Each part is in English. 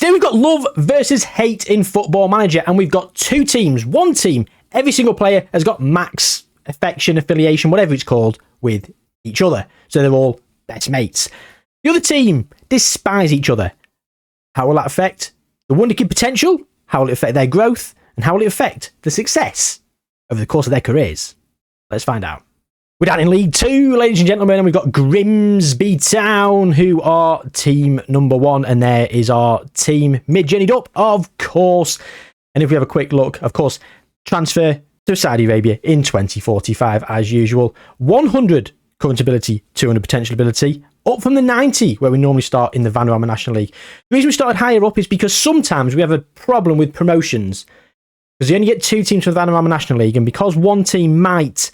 Today we've got love versus hate in Football Manager, and we've got two teams. One team, every single player has got max affection, affiliation, whatever it's called, with each other. So they're all best mates. The other team despise each other. How will that affect the wonderkid potential? How will it affect their growth? And how will it affect the success over the course of their careers? Let's find out. We're down in League 2, ladies and gentlemen, and we've got Grimsby Town, who are team number 1, and there is our team mid-journeyed up, of course. And if we have a quick look, of course, transfer to Saudi Arabia in 2045, as usual. 100 current ability, 200 potential ability, up from the 90, where we normally start in the Vanarama National League. The reason we started higher up is because sometimes we have a problem with promotions, because you only get 2 teams from the Vanarama National League, and because one team might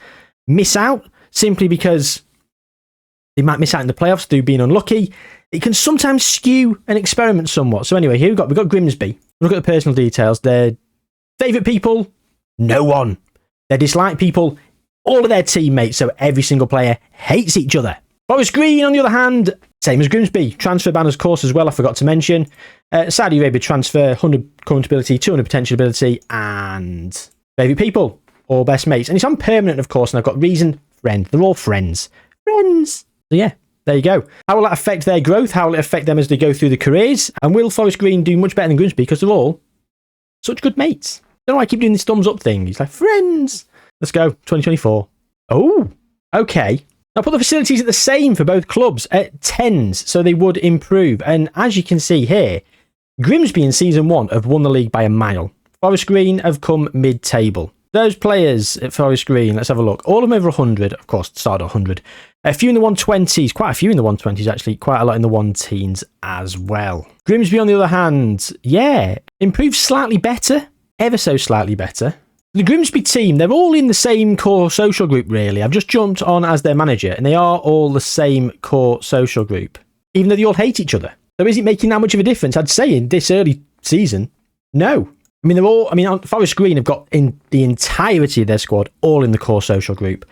miss out, simply because they might miss out in the playoffs through being unlucky, it can sometimes skew an experiment somewhat. So anyway, here we've got Grimsby. Look at the personal details. Their favourite people, no one. Their dislike people, all of their teammates, so every single player hates each other. Forest Green, on the other hand, same as Grimsby. Transfer ban, of course, as well, I forgot to mention. Saudi Arabia transfer, 100 current ability, 200 potential ability, and favourite people, all best mates. And it's on permanent, of course, and I've got reason, friend. They're all friends. Friends! So yeah, there you go. How will that affect their growth? How will it affect them as they go through the careers? And will Forest Green do much better than Grimsby because they're all such good mates? I don't know why I keep doing this thumbs up thing. It's like, friends! Let's go, 2024. Oh, okay. Now put the facilities at the same for both clubs at 10s, so they would improve. And as you can see here, Grimsby in Season 1 have won the league by a mile. Forest Green have come mid-table. Those players at Forest Green, let's have a look. All of them over 100, of course, started at 100. A few in the 120s, quite a few in the 120s actually, quite a lot in the 1-teens as well. Grimsby, on the other hand, yeah, improved slightly better, ever so slightly better. The Grimsby team, they're all in the same core social group, really. I've just jumped on as their manager, and they are all the same core social group, even though they all hate each other. So is it making that much of a difference? I'd say in this early season, no. I mean, Forest Green have got in the entirety of their squad all in the core social group.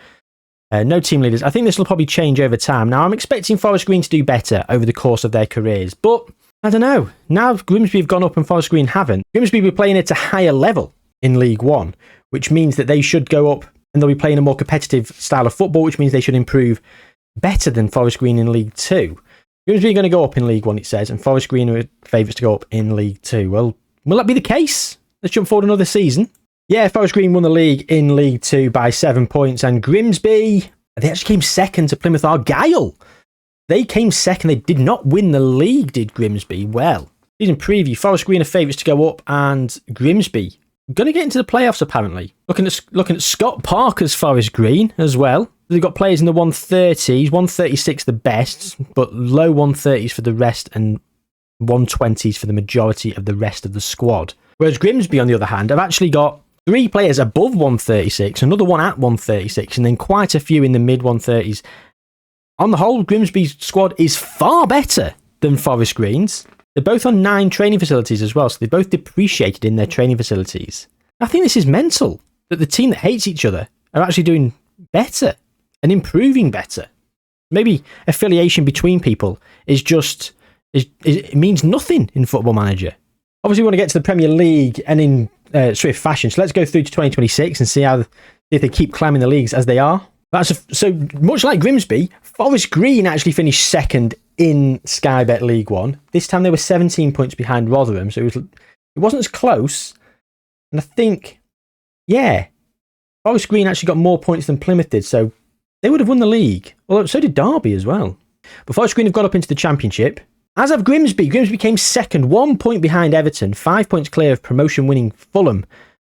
No team leaders. I think this will probably change over time. Now, I'm expecting Forest Green to do better over the course of their careers, but I don't know. Now Grimsby have gone up and Forest Green haven't. Grimsby will be playing at a higher level in League 1, which means that they should go up and they'll be playing a more competitive style of football, which means they should improve better than Forest Green in League 2. Grimsby are going to go up in League 1, it says, and Forest Green are favourites to go up in League 2. Well, will that be the case? Let's jump forward another season. Yeah, Forest Green won the league in League 2 by 7 points, and Grimsby, they actually came second to Plymouth Argyle. They came second. They did not win the league, did Grimsby? Well, season preview, Forest Green are favourites to go up, and Grimsby going to get into the playoffs, apparently. Looking at Scott Parker's Forest Green as well. They've got players in the 130s, 136 the best, but low 130s for the rest, and 120s for the majority of the rest of the squad. Whereas Grimsby, on the other hand, have actually got 3 players above 136, another one at 136, and then quite a few in the mid-130s. On the whole, Grimsby's squad is far better than Forest Green's. They're both on 9 training facilities as well, so they're both depreciated in their training facilities. I think this is mental, that the team that hates each other are actually doing better and improving better. Maybe affiliation between people is just, it means nothing in Football Manager. Obviously, we want to get to the Premier League and in swift fashion. So let's go through to 2026 and see if they keep climbing the leagues as they are. So much like Grimsby, Forest Green actually finished second in Sky Bet League 1. This time they were 17 points behind Rotherham, so it wasn't as close. And I think, yeah, Forest Green actually got more points than Plymouth did, so they would have won the league. Although so did Derby as well. But Forest Green have got up into the Championship. As of Grimsby, Grimsby came second, 1 point behind Everton, 5 points clear of promotion-winning Fulham.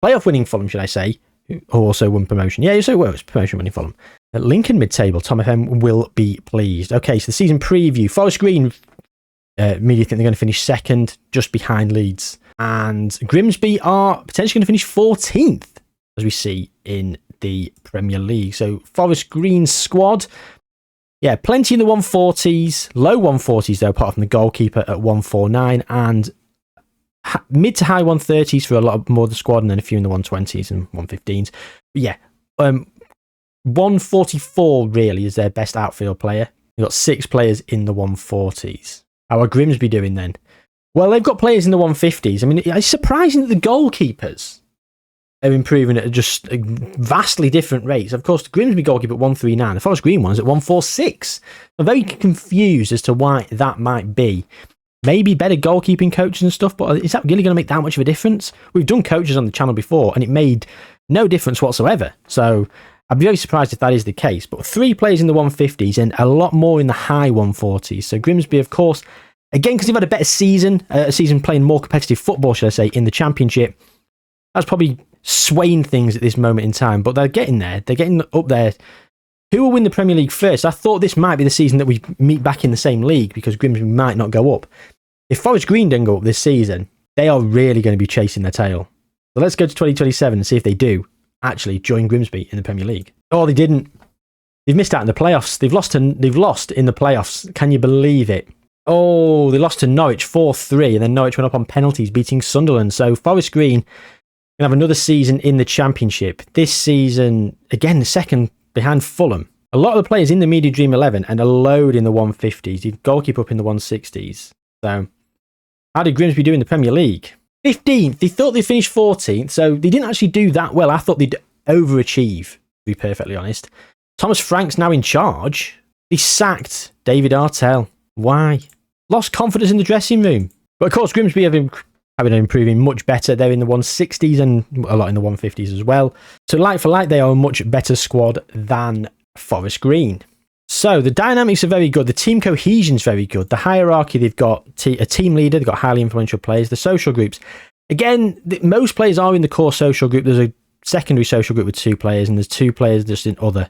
Playoff-winning Fulham, should I say, who also won promotion. Yeah, so well, it was promotion-winning Fulham. At Lincoln mid-table, Tom FM will be pleased. Okay, so the season preview. Forest Green, media think they're going to finish second, just behind Leeds. And Grimsby are potentially going to finish 14th, as we see in the Premier League. So Forest Green's squad, yeah, plenty in the 140s, low 140s though, apart from the goalkeeper at 149, and mid to high 130s for a lot more of the squad, and then a few in the 120s and 115s. But yeah, 144 really is their best outfield player. You've got 6 players in the 140s. How are Grimsby doing then? Well, they've got players in the 150s. I mean, it's surprising that the goalkeepers are improving at just vastly different rates. Of course, the Grimsby goalkeeper at 139, the Forest Green one's at 146. I'm very confused as to why that might be. Maybe better goalkeeping coaches and stuff, but is that really going to make that much of a difference? We've done coaches on the channel before, and it made no difference whatsoever. So I'd be very surprised if that is the case. But 3 players in the 150s and a lot more in the high 140s. So Grimsby, of course, again, because they've had a better season, a season playing more competitive football, should I say, in the Championship, that's probably swaying things at this moment in time. But they're getting there. They're getting up there. Who will win the Premier League first? I thought this might be the season that we meet back in the same league because Grimsby might not go up. If Forest Green don't go up this season, they are really going to be chasing their tail. So let's go to 2027 and see if they do actually join Grimsby in the Premier League. Oh, they didn't. They've missed out in the playoffs. They've lost in the playoffs. Can you believe it? Oh, they lost to Norwich 4-3, and then Norwich went up on penalties, beating Sunderland. So Forest Green can have another season in the Championship. This season, again, the second behind Fulham. A lot of the players in the Media Dream 11 and a load in the 150s. The goalkeeper up in the 160s. So how did Grimsby do in the Premier League? 15th. They thought they'd finish 14th, so they didn't actually do that well. I thought they'd overachieve, to be perfectly honest. Thomas Frank's now in charge. He sacked David Artell. Why? Lost confidence in the dressing room. But of course, Grimsby have been improving much better. They're in the 160s and a lot in the 150s as well. So like for like, they are a much better squad than Forest Green. So the dynamics are very good. The team cohesion is very good. The hierarchy, they've got a team leader. They've got highly influential players. The social groups. Again, most players are in the core social group. There's a secondary social group with 2 players, and there's 2 players just in other.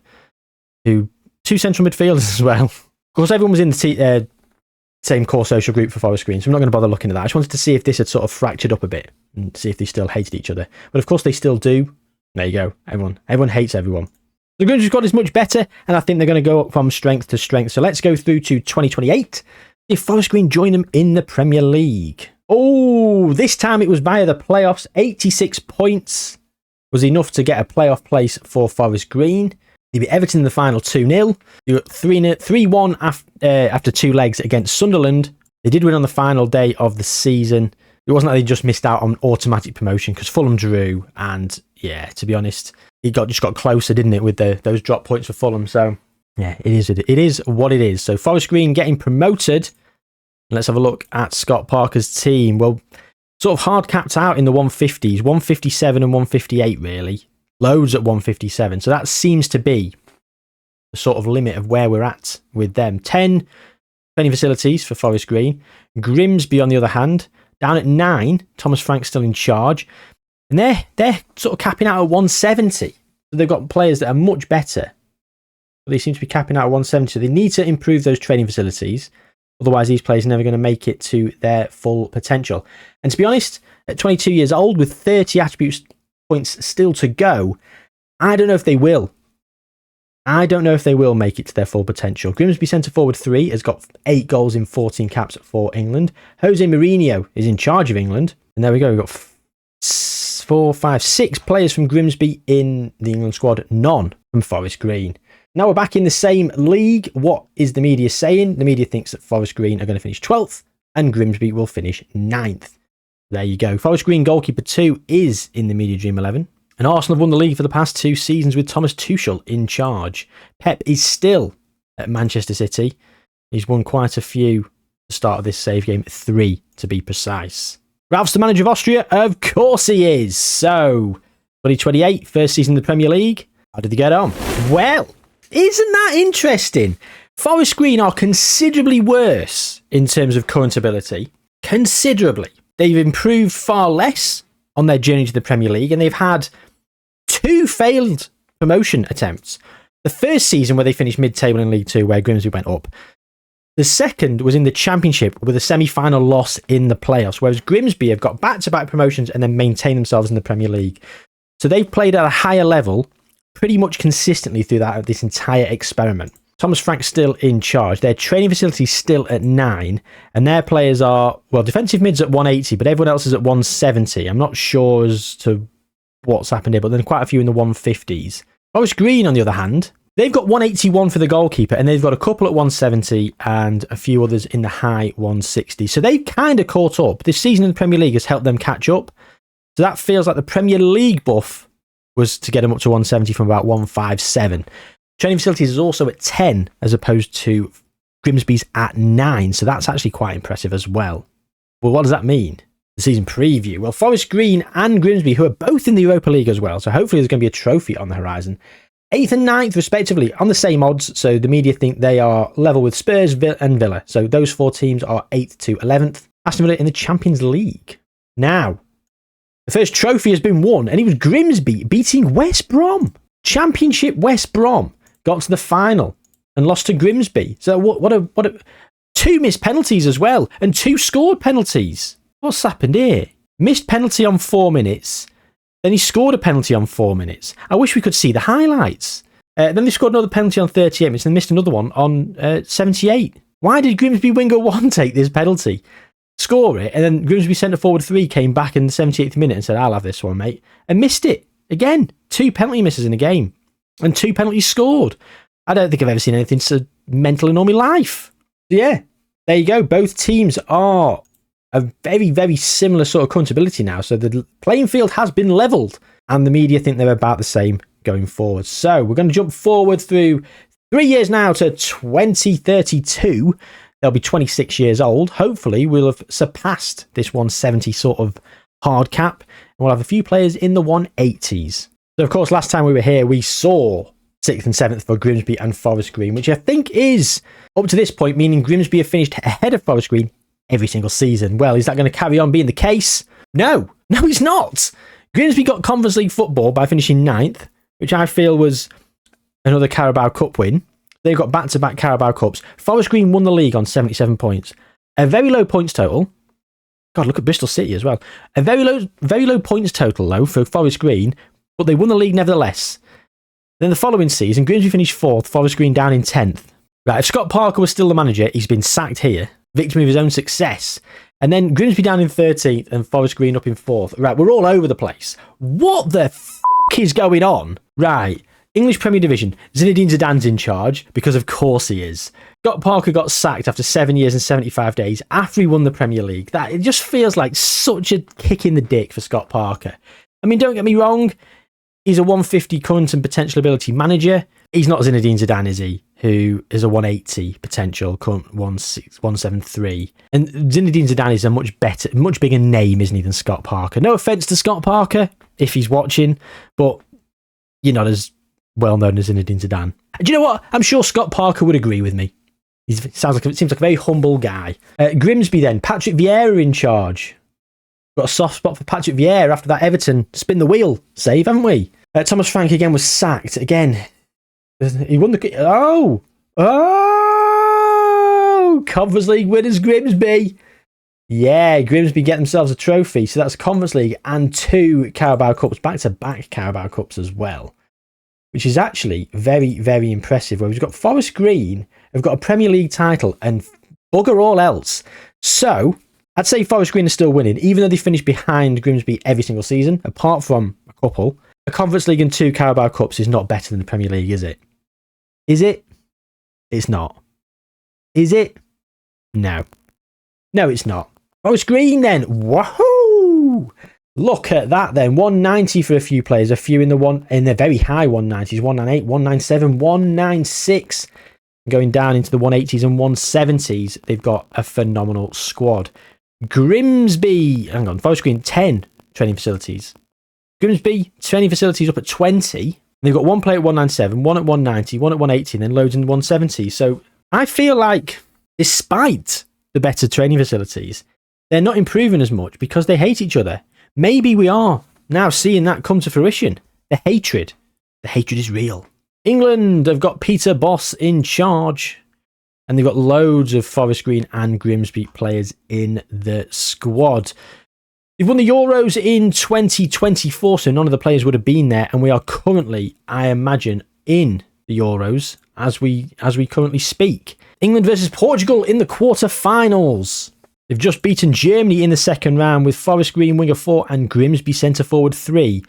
2 central midfielders as well. Of course, everyone was in the same core social group for Forest Green, so I'm not going to bother looking at that. I just wanted to see if this had sort of fractured up a bit and see if they still hated each other. But of course, they still do. There you go. Everyone hates everyone. The Grimsby squad is much better, and I think they're going to go up from strength to strength. So let's go through to 2028. If Forest Green join them in the Premier League. Oh, this time it was via the playoffs. 86 points was enough to get a playoff place for Forest Green. They beat Everton in the final 2-0. They got 3-1 after 2 legs against Sunderland. They did win on the final day of the season. It wasn't like they just missed out on automatic promotion because Fulham drew, and yeah, to be honest, it just got closer, didn't it, with those drop points for Fulham. So yeah, it is what it is. So Forest Green getting promoted. Let's have a look at Scott Parker's team. Well, sort of hard capped out in the 150s, 157 and 158 really. Loads at 157. So that seems to be the sort of limit of where we're at with them. 10 training facilities for Forest Green. Grimsby, on the other hand, down at 9. Thomas Frank's still in charge. And they're sort of capping out at 170. So they've got players that are much better. But they seem to be capping out at 170. So they need to improve those training facilities. Otherwise, these players are never going to make it to their full potential. And to be honest, at 22 years old, with 30 attributes points still to go, I don't know if they will. I don't know if they will make it to their full potential. Grimsby centre forward 3 has got 8 goals in 14 caps for England. Jose Mourinho is in charge of England. And there we go. We've got 4, 5, 6 players from Grimsby in the England squad. None from Forest Green. Now we're back in the same league. What is the media saying? The media thinks that Forest Green are going to finish 12th and Grimsby will finish 9th. There you go. Forest Green goalkeeper 2 is in the Media Dream 11. And Arsenal have won the league for the past 2 seasons with Thomas Tuchel in charge. Pep is still at Manchester City. He's won quite a few at the start of this save game, 3 to be precise. Ralph's the manager of Austria? Of course he is. So, 2028, first season in the Premier League. How did they get on? Well, isn't that interesting? Forest Green are considerably worse in terms of current ability. Considerably. They've improved far less on their journey to the Premier League, and they've had 2 failed promotion attempts. The first season where they finished mid-table in League 2, where Grimsby went up. The second was in the Championship with a semi-final loss in the playoffs, whereas Grimsby have got back-to-back promotions and then maintained themselves in the Premier League. So they've played at a higher level pretty much consistently throughout this entire experiment. Thomas Frank's still in charge. Their training facility is still at 9, and their players are, well, defensive mid's at 180, but everyone else is at 170. I'm not sure as to what's happened here, but then quite a few in the 150s. Forest Green, on the other hand, They've got 181 for the goalkeeper, and they've got a couple at 170 and a few others in the high 160. So they've kind of caught up. This season in the Premier League has helped them catch up. So that feels like the Premier League buff was to get them up to 170 from about 157. Training facilities is also at 10 as opposed to Grimsby's at 9. So that's actually quite impressive as well. Well, what does that mean? The season preview. Well, Forest Green and Grimsby, who are both in the Europa League as well. So hopefully there's going to be a trophy on the horizon. 8th and 9th, respectively, on the same odds. So the media think they are level with Spurs and Villa. So those 4 teams are 8th to 11th. Aston Villa in the Champions League. Now, the first trophy has been won, and it was Grimsby beating West Brom. Championship West Brom got to the final and lost to Grimsby. So what a 2 missed penalties as well, and 2 scored penalties. What's happened here? Missed penalty on 4 minutes. Then he scored a penalty on 4 minutes. I wish we could see the highlights. Then they scored another penalty on 38 minutes and missed another one on 78. Why did Grimsby winger 1 take this penalty, score it, and then Grimsby centre forward 3 came back in the 78th minute and said, I'll have this one, mate, and missed it. Again, 2 penalty misses in a game and 2 penalties scored. I don't think I've ever seen anything so mental in all my life. So yeah, there you go. Both teams are a very, very similar sort of accountability now. So the playing field has been levelled and the media think they're about the same going forward. So we're going to jump forward through 3 years now to 2032. They'll be 26 years old. Hopefully we'll have surpassed this 170 sort of hard cap. And we'll have a few players in the 180s. So of course, last time we were here, we saw 6th and 7th for Grimsby and Forest Green, which I think is, up to this point, meaning Grimsby have finished ahead of Forest Green every single season. Well, is that going to carry on being the case? No, it's not. Grimsby got Conference League football by finishing 9th, which I feel was another Carabao Cup win. They've got back-to-back Carabao Cups. Forest Green won the league on 77 points. A very low points total. God, look at Bristol City as well. A very low points total, though, for Forest Green, but they won the league nevertheless. Then the following season, Grimsby finished 4th, Forest Green down in 10th. Right, if Scott Parker was still the manager, he's been sacked here, victim of his own success. And then Grimsby down in 13th and Forest Green up in 4th. Right, we're all over the place. What the fuck is going on? Right, English Premier Division, Zinedine Zidane's in charge, because of course he is. Scott Parker got sacked after 7 years and 75 days after he won the Premier League. It just feels like such a kick in the dick for Scott Parker. I mean, don't get me wrong, he's a 150 current and potential ability manager. He's not Zinedine Zidane, is he? Who is a 180 potential, current 173. And Zinedine Zidane is a much bigger name, isn't he, than Scott Parker? No offence to Scott Parker, if he's watching, but you're not as well known as Zinedine Zidane. Do you know what? I'm sure Scott Parker would agree with me. Seems like a very humble guy. Grimsby then, Patrick Vieira in charge. Got a soft spot for Patrick Vieira after that Everton spin the wheel save, haven't we? Thomas Frank again was sacked. Again, he won the... Oh! Conference League winners Grimsby. Yeah, Grimsby get themselves a trophy. So that's Conference League and 2 Carabao Cups, back-to-back Carabao Cups as well. Which is actually very, very impressive. Where we've got Forest Green, have got a Premier League title and bugger all else. So, I'd say Forest Green are still winning, even though they finished behind Grimsby every single season, apart from a couple. A Conference League and 2 Carabao Cups is not better than the Premier League, is it? Is it? It's not. Is it? No. No, it's not. Forest Green then. Woohoo! Look at that then. 190 for a few players, a few in the very high 190s, 198, 197, 196. Going down into the 180s and 170s. They've got a phenomenal squad. Grimsby, Forest Green, 10 training facilities. Grimsby, training facilities up at 20. They've got 1 player at 197, 1 at 190, 1 at 180, and then loads in 170. So I feel like, despite the better training facilities, they're not improving as much because they hate each other. Maybe we are now seeing that come to fruition. The hatred is real. England have got Peter Bosz in charge, and they've got loads of Forest Green and Grimsby players in the squad. They've won the Euros in 2024, so none of the players would have been there, and we are currently, I imagine, in the Euros as we currently speak. England versus Portugal in the quarter-finals. They've just beaten Germany in the second round with Forest Green winger 4 and Grimsby centre forward 3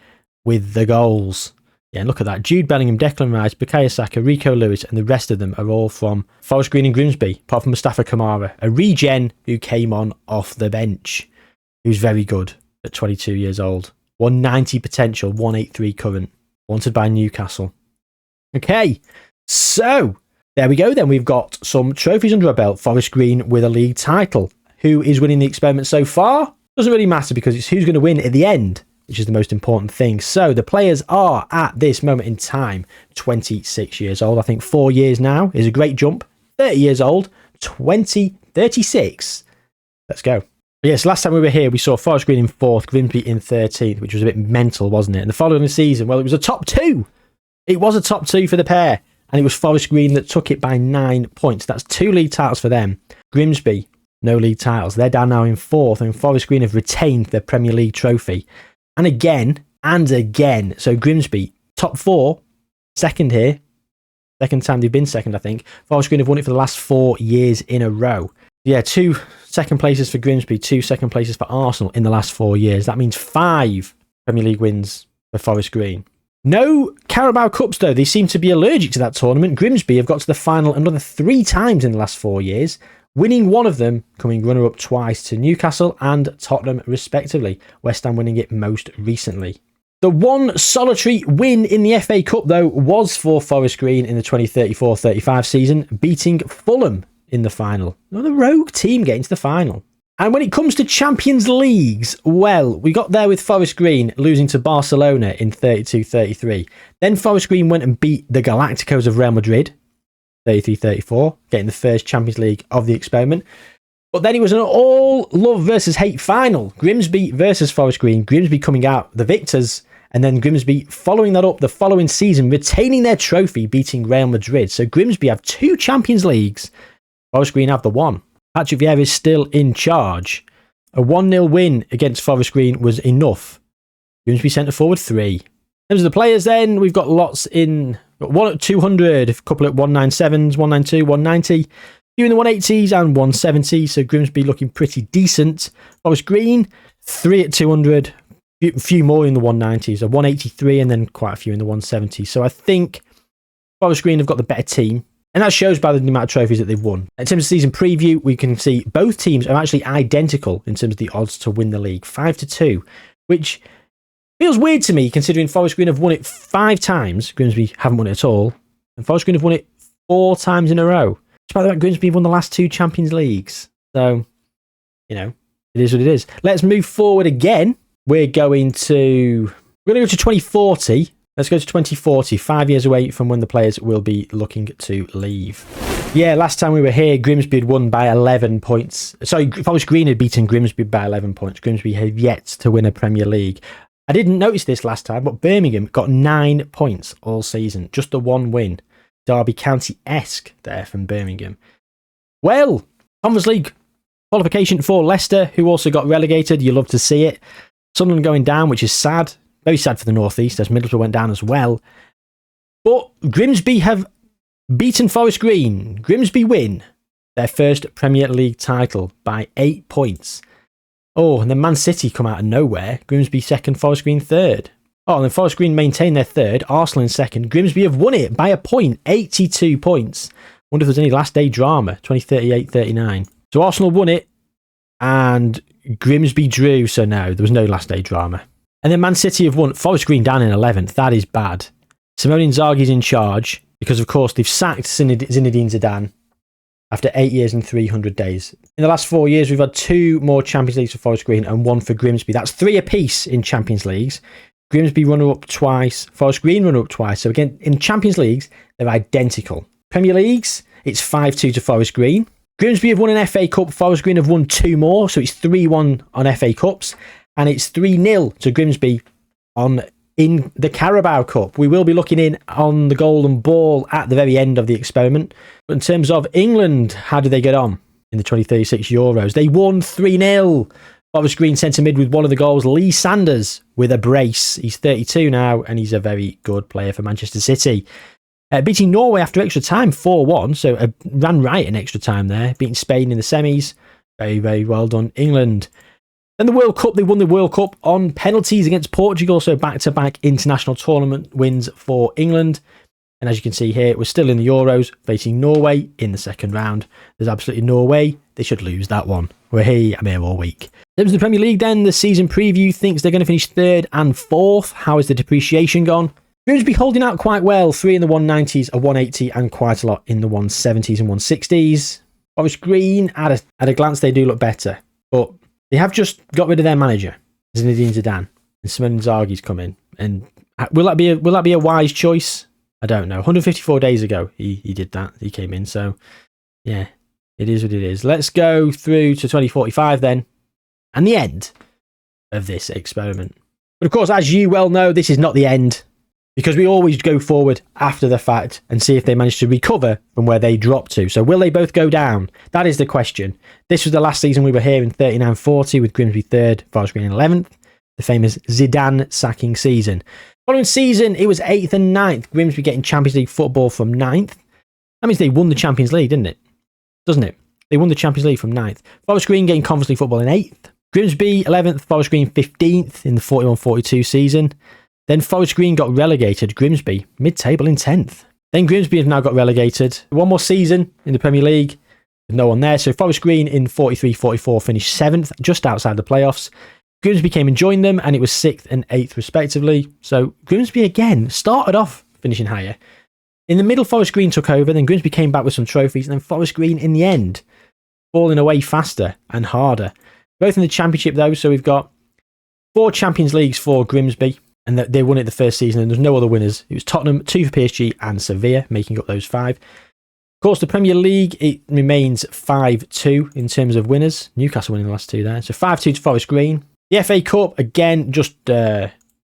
with the goals. Yeah, and look at that. Jude Bellingham, Declan Rice, Bukayo Saka, Rico Lewis, and the rest of them are all from Forest Green and Grimsby, apart from Mustafa Kamara, a regen who came on off the bench, who's very good at 22 years old. 190 potential, 183 current. Wanted by Newcastle. Okay, so there we go then. We've got some trophies under our belt. Forest Green with a league title. Who is winning the experiment so far? Doesn't really matter because it's who's going to win at the end, which is the most important thing. So the players are, at this moment in time, 26 years old. I think 4 years now is a great jump. 30 years old, 36. Let's go. But yes, last time we were here, we saw Forest Green in 4th, Grimsby in 13th, which was a bit mental, wasn't it? And the following season, well, it was a top 2. It was a top 2 for the pair. And it was Forest Green that took it by 9 points. That's 2 league titles for them. Grimsby, no league titles. They're down now in 4th, and Forest Green have retained their Premier League trophy. And again, so Grimsby, top 4, second here. Second time they've been second, I think. Forest Green have won it for the last 4 years in a row. Yeah, 2 second places for Grimsby, 2 second places for Arsenal in the last 4 years. That means 5 Premier League wins for Forest Green. No Carabao Cups, though. They seem to be allergic to that tournament. Grimsby have got to the final another 3 times in the last 4 years, winning one of them, coming runner-up twice to Newcastle and Tottenham, respectively. West Ham winning it most recently. The one solitary win in the FA Cup, though, was for Forest Green in the 2034-35 season, beating Fulham in the final. Another rogue team getting to the final. And when it comes to Champions Leagues, well, we got there with Forest Green losing to Barcelona in 32-33. Then Forest Green went and beat the Galacticos of Real Madrid, 33-34, getting the first Champions League of the experiment. But then it was an all love versus hate final. Grimsby versus Forest Green. Grimsby coming out the victors, and then Grimsby following that up the following season, retaining their trophy, beating Real Madrid. So Grimsby have 2 Champions Leagues. Forest Green have the 1. Patrick Vieira is still in charge. A 1-0 win against Forest Green was enough. Grimsby centre forward 3. In terms of the players then, we've got lots in. One at 200, a couple at 197s, 192, 190. Few in the 180s and 170, so Grimsby looking pretty decent. Forest Green, 3 at 200, a few more in the 190s, a 183 and then quite a few in the 170s. So I think Forest Green have got the better team, and that shows by the amount of trophies that they've won. In terms of season preview, we can see both teams are actually identical in terms of the odds to win the league, 5-2, which feels weird to me considering Forest Green have won it 5 times. Grimsby haven't won it at all, and Forest Green have won it 4 times in a row. Despite the fact Grimsby have won the last 2 Champions Leagues. So, you know, it is what it is. Let's move forward again. We're going to go to 2040. Let's go to 2040, 5 years away from when the players will be looking to leave. Yeah, last time we were here, Grimsby had won by 11 points. Sorry, Forest Green had beaten Grimsby by 11 points. Grimsby have yet to win a Premier League. I didn't notice this last time, but Birmingham got 9 points all season. Just the 1 win. Derby County-esque there from Birmingham. Well, Conference League qualification for Leicester, who also got relegated. You love to see it. Sunderland going down, which is sad. Very sad for the North East, as Middlesbrough went down as well. But Grimsby have beaten Forest Green. Grimsby win their first Premier League title by 8 points. Oh, and then Man City come out of nowhere. Grimsby second, Forest Green third. Oh, and then Forest Green maintain their third. Arsenal in second. Grimsby have won it by a point, 82 points. Wonder if there's any last day drama, 2038-39. So Arsenal won it, and Grimsby drew, so no, there was no last day drama. And then Man City have won. Forest Green down in 11th. That is bad. Simone Inzaghi's in charge, because of course they've sacked Zinedine Zidane after 8 years and 300 days. In the last 4 years, we've had 2 more Champions Leagues for Forest Green and 1 for Grimsby. That's 3 apiece in Champions Leagues. Grimsby runner-up twice, Forest Green runner-up twice. So again, in Champions Leagues, they're identical. Premier Leagues, it's 5-2 to Forest Green. Grimsby have won an FA Cup, Forest Green have won 2 more, so it's 3-1 on FA Cups, and it's 3-0 to Grimsby in the Carabao Cup. We will be looking in on the golden ball at the very end of the experiment. But in terms of England, how did they get on in the 2036 Euros? They won 3-0. Forest Green centre mid with one of the goals, Lee Sanders with a brace. He's 32 now, and he's a very good player for Manchester City. Beating Norway after extra time, 4-1, so ran right in extra time there. Beating Spain in the semis. Very, very well done, England. Then the World Cup, they won the World Cup on penalties against Portugal, so back-to-back international tournament wins for England. And as you can see here, we're still in the Euros, facing Norway in the second round. There's absolutely no way they should lose that one. I'm here all week. In terms of the Premier League then, the season preview thinks they're going to finish 3rd and 4th. How is the depreciation gone? Grimsby holding out quite well, 3 in the 190s, a 180, and quite a lot in the 170s and 160s. Forest Green, at a glance, they do look better. But they have just got rid of their manager, Zinedine Zidane, and Simone Inzaghi's come in. And will that be a wise choice? I don't know. 154 days ago, he did that. He came in. So, yeah, it is what it is. Let's go through to 2045 then, and the end of this experiment. But of course, as you well know, this is not the end, because we always go forward after the fact and see if they manage to recover from where they dropped to. So will they both go down? That is the question. This was the last season we were here in 39-40 with Grimsby 3rd, Forest Green 11th, the famous Zidane sacking season. Following season, it was 8th and 9th. Grimsby getting Champions League football from 9th. That means they won the Champions League, didn't it? Doesn't it? They won the Champions League from 9th. Forest Green getting Conference League football in 8th. Grimsby 11th, Forest Green 15th in the 41-42 season. Then Forest Green got relegated. Grimsby, mid-table in 10th. Then Grimsby have now got relegated. One more season in the Premier League with no one there. So Forest Green in 43-44 finished 7th, just outside the playoffs. Grimsby came and joined them, and it was 6th and 8th respectively. So Grimsby again started off finishing higher. In the middle, Forest Green took over. Then Grimsby came back with some trophies. And then Forest Green, in the end, falling away faster and harder. Both in the Championship, though. So we've got 4 Champions Leagues for Grimsby. And they won it the first season, and there's no other winners. It was Tottenham, 2 for PSG, and Sevilla, making up those 5. Of course, the Premier League, it remains 5-2 in terms of winners. Newcastle winning the last 2 there. So 5-2 to Forest Green. The FA Cup, again, just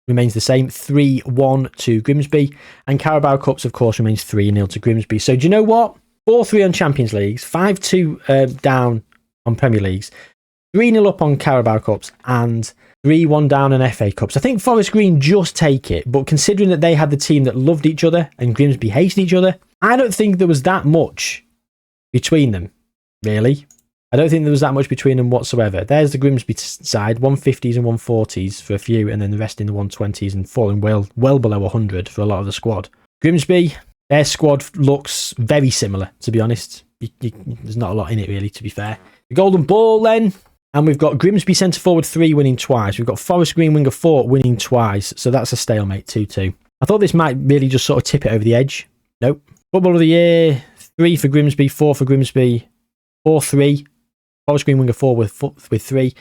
remains the same, 3-1 to Grimsby. And Carabao Cups, of course, remains 3-0 to Grimsby. So do you know what? 4-3 on Champions Leagues, 5-2 down on Premier Leagues, 3-0 up on Carabao Cups, and 3-1 down on FA Cups. I think Forest Green just take it, but considering that they had the team that loved each other and Grimsby hated each other, I don't think there was that much between them, really. I don't think there was that much between them whatsoever. There's the Grimsby side, 150s and 140s for a few, and then the rest in the 120s and falling well below 100 for a lot of the squad. Grimsby, their squad looks very similar, to be honest. There's not a lot in it, really, to be fair. The Golden Ball, then. And we've got Grimsby centre forward 3 winning twice. We've got Forest Green winger 4 winning twice. So that's a stalemate, 2-2. I thought this might really just sort of tip it over the edge. Nope. Football of the year, 3 for Grimsby, 4 for Grimsby, 4-3. Forest Green winger 4 with 3.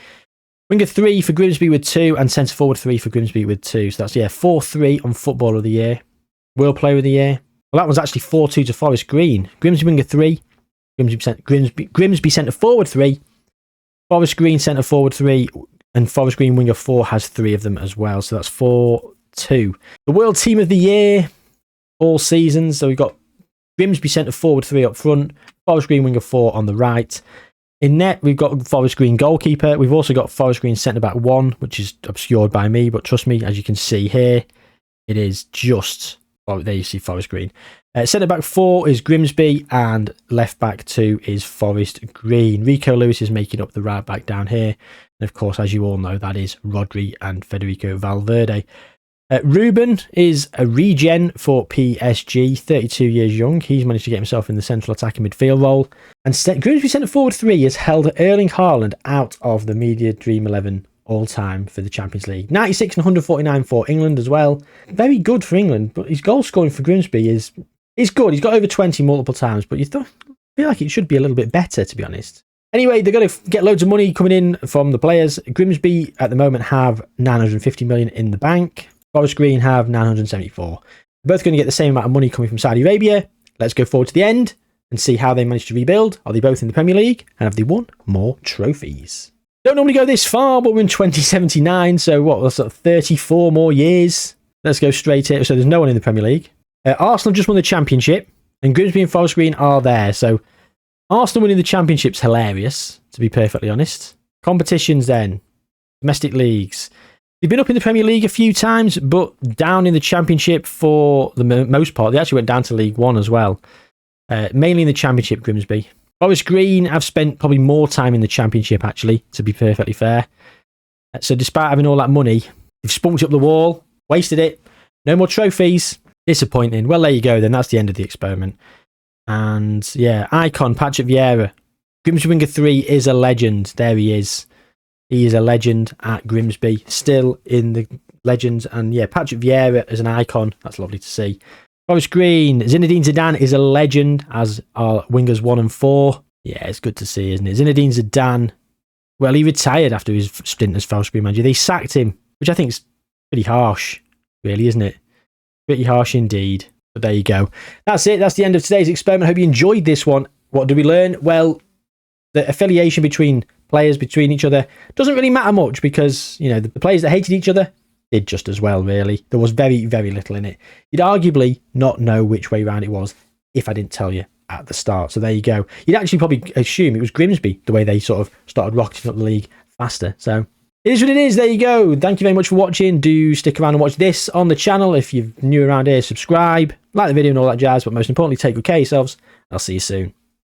Winger 3 for Grimsby with 2, and centre forward 3 for Grimsby with 2. So that's, 4-3 on Football of the year. World Player of the year. Well, that was actually 4-2 to Forest Green. Grimsby winger 3. Grimsby centre forward 3. Forest Green centre forward 3, and Forest Green winger 4 has 3 of them as well. So that's 4-2. The World Team of the Year, all seasons. So we've got Grimsby centre forward 3 up front, Forest Green winger 4 on the right. In net, we've got Forest Green goalkeeper. We've also got Forest Green centre back 1, which is obscured by me, but trust me, as you can see here, it is just. Oh, there you see Forest Green. Centre back 4 is Grimsby, and left back 2 is Forest Green. Rico Lewis is making up the right back down here. And of course, as you all know, that is Rodri and Federico Valverde. Ruben is a regen for PSG, 32 years young. He's managed to get himself in the central attacking midfield role. And Grimsby centre forward 3 has held Erling Haaland out of the Media Dream 11 all time for the Champions League. 96 and 149 for England as well. Very good for England, but his goal scoring for Grimsby is good. He's got over 20 multiple times, but you feel like it should be a little bit better, to be honest. Anyway, they're going to get loads of money coming in from the players. Grimsby at the moment have 950 million in the bank. Forest Green have 974. They're both going to get the same amount of money coming from Saudi Arabia. Let's go forward to the end and see how they managed to rebuild. Are they both in the Premier League? And have they won more trophies? Don't normally go this far, but we're in 2079, so that's 34 more years. Let's go straight here. So there's no one in the Premier League. Arsenal just won the Championship, and Grimsby and Forest Green are there. So Arsenal winning the Championship's hilarious, to be perfectly honest. Competitions then. Domestic leagues. They've been up in the Premier League a few times, but down in the Championship for the most part. They actually went down to League One as well. Mainly in the Championship, Grimsby. Forest Green have spent probably more time in the Championship, actually, to be perfectly fair. So despite having all that money, they've spunked up the wall, wasted it. No more trophies. Disappointing. Well, there you go then. That's the end of the experiment. And yeah, icon, Patrick Vieira. Grimsby Winger 3 is a legend. There he is. He is a legend at Grimsby. Still in the legends. And yeah, Patrick Vieira is an icon. That's lovely to see. Forest Green. Zinedine Zidane is a legend, as are wingers 1 and 4. Yeah, it's good to see, isn't it? Zinedine Zidane. Well, he retired after his stint as Forest Green manager. They sacked him, which I think is pretty harsh, really, isn't it? Pretty harsh indeed. But there you go. That's it. That's the end of today's experiment. I hope you enjoyed this one. What did we learn? Well, the affiliation between players, between each other, doesn't really matter much because, you know, the players that hated each other did just as well, really. There was very, very little in it. You'd arguably not know which way round it was if I didn't tell you at the start. So there you go. You'd actually probably assume it was Grimsby, the way they sort of started rocketing up the league faster. So it is what it is. There you go. Thank you very much for watching. Do stick around and watch this on the channel. If you're new around here, subscribe, like the video and all that jazz. But most importantly, take good care of yourselves. I'll see you soon.